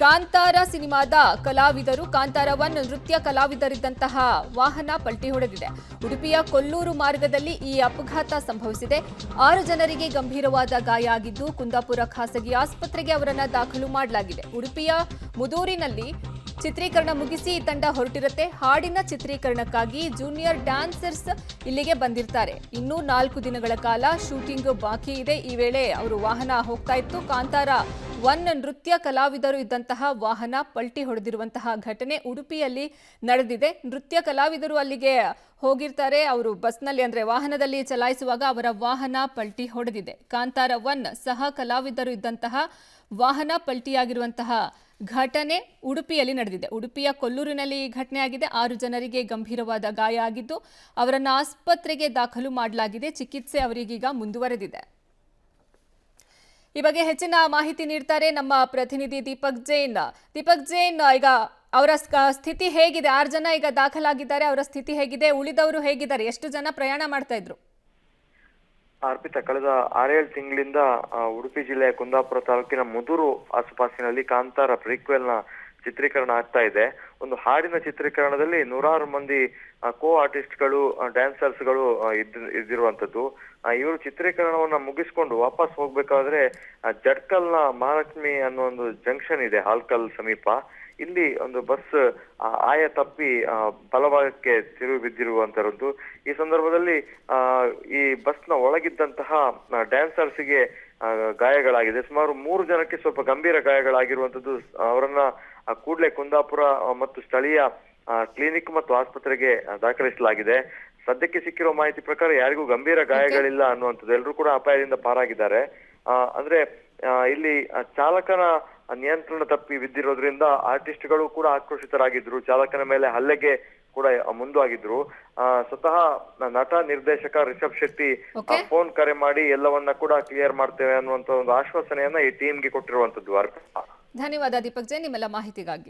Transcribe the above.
ಕಾಂತಾರ ಸಿನಿಮಾದ ಕಲಾವಿದರು ಕಾಂತಾರ 1 ನೃತ್ಯ ಕಲಾವಿದರಿದ್ದಂತಹ ವಾಹನ ಪಲ್ಟಿ ಹೊಡೆದಿದೆ. ಉಡುಪಿಯ ಕೊಲ್ಲೂರು ಮಾರ್ಗದಲ್ಲಿ ಈ ಅಪಘಾತ ಸಂಭವಿಸಿದೆ. 6 ಜನರಿಗೆ ಗಂಭೀರವಾದ ಗಾಯ ಆಗಿದ್ದು ಕುಂದಾಪುರ ಖಾಸಗಿ ಆಸ್ಪತ್ರೆಗೆ ಅವರನ್ನು ದಾಖಲು ಮಾಡಲಾಗಿದೆ. ಉಡುಪಿಯ ಮುದೂರಿನಲ್ಲಿ ಚಿತ್ರೀಕರಣ ಮುಗಿಸಿ ಈ ತಂಡ ಹೊರಟಿರುತ್ತೆ. ಹಾಡಿನ ಚಿತ್ರೀಕರಣಕ್ಕಾಗಿ ಜೂನಿಯರ್ ಡ್ಯಾನ್ಸರ್ಸ್ ಇಲ್ಲಿಗೆ ಬಂದಿರ್ತಾರೆ. ಇನ್ನೂ 4 ದಿನಗಳ ಕಾಲ ಶೂಟಿಂಗ್ ಬಾಕಿ ಇದೆ. ಈ ವೇಳೆ ಅವರು ವಾಹನ ಹೋಗ್ತಾ ಇತ್ತು. ಕಾಂತಾರ 1 ನೃತ್ಯ ಕಲಾವಿದರು ಇದ್ದಂತಹ ವಾಹನ ಪಲ್ಟಿ ಹೊಡೆದಿರುವಂತಹ ಘಟನೆ ಉಡುಪಿಯಲ್ಲಿ ನಡೆದಿದೆ. ನೃತ್ಯ ಕಲಾವಿದರು ಅಲ್ಲಿಗೆ ಹೋಗಿರ್ತಾರೆ. ಅವರು ಬಸ್ನಲ್ಲಿ ಅಂದ್ರೆ ವಾಹನದಲ್ಲಿ ಚಲಾಯಿಸುವಾಗ ಅವರ ವಾಹನ ಪಲ್ಟಿ ಹೊಡೆದಿದೆ. ಕಾಂತಾರ 1 ಸಹ ಕಲಾವಿದರು ಇದ್ದಂತಹ ವಾಹನ ಪಲ್ಟಿಯಾಗಿರುವಂತಹ ಘಟನೆ ಉಡುಪಿಯಲ್ಲಿ ನಡೆದಿದೆ. ಉಡುಪಿಯ ಕೊಲ್ಲೂರಿನಲ್ಲಿ ಈ ಘಟನೆ ಆಗಿದೆ. 6 ಜನರಿಗೆ ಗಂಭೀರವಾದ ಗಾಯ ಆಗಿದ್ದು ಅವರನ್ನು ಆಸ್ಪತ್ರೆಗೆ ದಾಖಲು ಮಾಡಲಾಗಿದೆ. ಚಿಕಿತ್ಸೆ ಅವರಿಗೀಗ ಮುಂದುವರೆದಿದೆ. ಈ ಬಗ್ಗೆ ಹೆಚ್ಚಿನ ಮಾಹಿತಿ ನೀಡ್ತಾರೆ ನಮ್ಮ ಪ್ರತಿನಿಧಿ ದೀಪಕ್ ಜೈನ್. ದೀಪಕ್ ಜೈನ್, ಈಗ ಅವರ ಸ್ಥಿತಿ ಹೇಗಿದೆ? 6 ಜನ ಈಗ ದಾಖಲಾಗಿದ್ದಾರೆ. ಅವರ ಸ್ಥಿತಿ ಹೇಗಿದೆ? ಉಳಿದವರು ಹೇಗಿದ್ದಾರೆ? ಎಷ್ಟು ಜನ ಪ್ರಯಾಣ ಮಾಡ್ತಾ ಇದ್ರು? ಅರ್ಪಿತಾ, ಕಳೆದ 6-7 ತಿಂಗಳಿಂದ ಉಡುಪಿ ಜಿಲ್ಲೆಯ ಕುಂದಾಪುರ ತಾಲೂಕಿನ ಮುದೂರು ಆಸುಪಾಸಿನಲ್ಲಿ ಕಾಂತಾರ ಪ್ರೀಕ್ವೆಲ್ ನ ಚಿತ್ರೀಕರಣ ಆಗ್ತಾ ಇದೆ. ಒಂದು ಹಾಡಿನ ಚಿತ್ರೀಕರಣದಲ್ಲಿ 100 ಮಂದಿ ಕೋ ಆರ್ಟಿಸ್ಟ್ಗಳು, ಡ್ಯಾನ್ಸರ್ಸ್ಗಳು ಇದ್ದಿರುವಂತದ್ದು. ಇವರು ಚಿತ್ರೀಕರಣವನ್ನ ಮುಗಿಸ್ಕೊಂಡು ವಾಪಸ್ ಹೋಗ್ಬೇಕಾದ್ರೆ ಜಡ್ಕಲ್ನ ಮಹಾಲಕ್ಷ್ಮಿ ಅನ್ನೋ ಒಂದು ಜಂಕ್ಷನ್ ಇದೆ ಹಾಲ್ಕಲ್ ಸಮೀಪ. ಇಲ್ಲಿ ಒಂದು ಬಸ್ ಆಯ ತಪ್ಪಿ ಬಲಭಾಗಕ್ಕೆ ತಿರುಗಿ ಬಿದ್ದಿರುವಂತರದ್ದು. ಈ ಸಂದರ್ಭದಲ್ಲಿ ಈ ಬಸ್ನ ಒಳಗಿದ್ದಂತಹ ಡ್ಯಾನ್ಸರ್ಸ್ಗೆ ಗಾಯಗಳಾಗಿದೆ. ಸುಮಾರು 3 ಜನಕ್ಕೆ ಸ್ವಲ್ಪ ಗಂಭೀರ ಗಾಯಗಳಾಗಿರುವಂತದ್ದು. ಅವರನ್ನ ಕೂಡಲೇ ಕುಂದಾಪುರ ಮತ್ತು ಸ್ಥಳೀಯ ಕ್ಲಿನಿಕ್ ಮತ್ತು ಆಸ್ಪತ್ರೆಗೆ ದಾಖಲಿಸಲಾಗಿದೆ. ಸದ್ಯಕ್ಕೆ ಸಿಕ್ಕಿರೋ ಮಾಹಿತಿ ಪ್ರಕಾರ ಯಾರಿಗೂ ಗಂಭೀರ ಗಾಯಗಳಿಲ್ಲ ಅನ್ನುವಂಥದ್ದು. ಎಲ್ಲರೂ ಕೂಡ ಅಪಾಯದಿಂದ ಪಾರಾಗಿದ್ದಾರೆ. ಅಂದ್ರೆ ಇಲ್ಲಿ ಚಾಲಕನ ನಿಯಂತ್ರಣ ತಪ್ಪಿ ಬಿದ್ದಿರೋದ್ರಿಂದ ಆರ್ಟಿಸ್ಟ್ಗಳು ಕೂಡ ಆಕ್ರೋಶಿತರಾಗಿದ್ರು. ಚಾಲಕನ ಮೇಲೆ ಹಲ್ಲೆಗೆ ಕೂಡ ಮುಂದಾಗಿದ್ರು. ಸ್ವತಃ ನಟ ನಿರ್ದೇಶಕ ರಿಷಬ್ ಶೆಟ್ಟಿ ಫೋನ್ ಕರೆ ಮಾಡಿ ಎಲ್ಲವನ್ನ ಕೂಡ ಕ್ಲಿಯರ್ ಮಾಡ್ತೇವೆ ಅನ್ನುವಂತ ಒಂದು ಆಶ್ವಾಸನೆಯನ್ನ ಈ ಟೀಮ್ಗೆ ಕೊಟ್ಟಿರುವಂತದ್ದು. ಧನ್ಯವಾದ ದೀಪಕ್ ಜೈನ್ ನಿಮ್ಮೆಲ್ಲ ಮಾಹಿತಿಗಾಗಿ.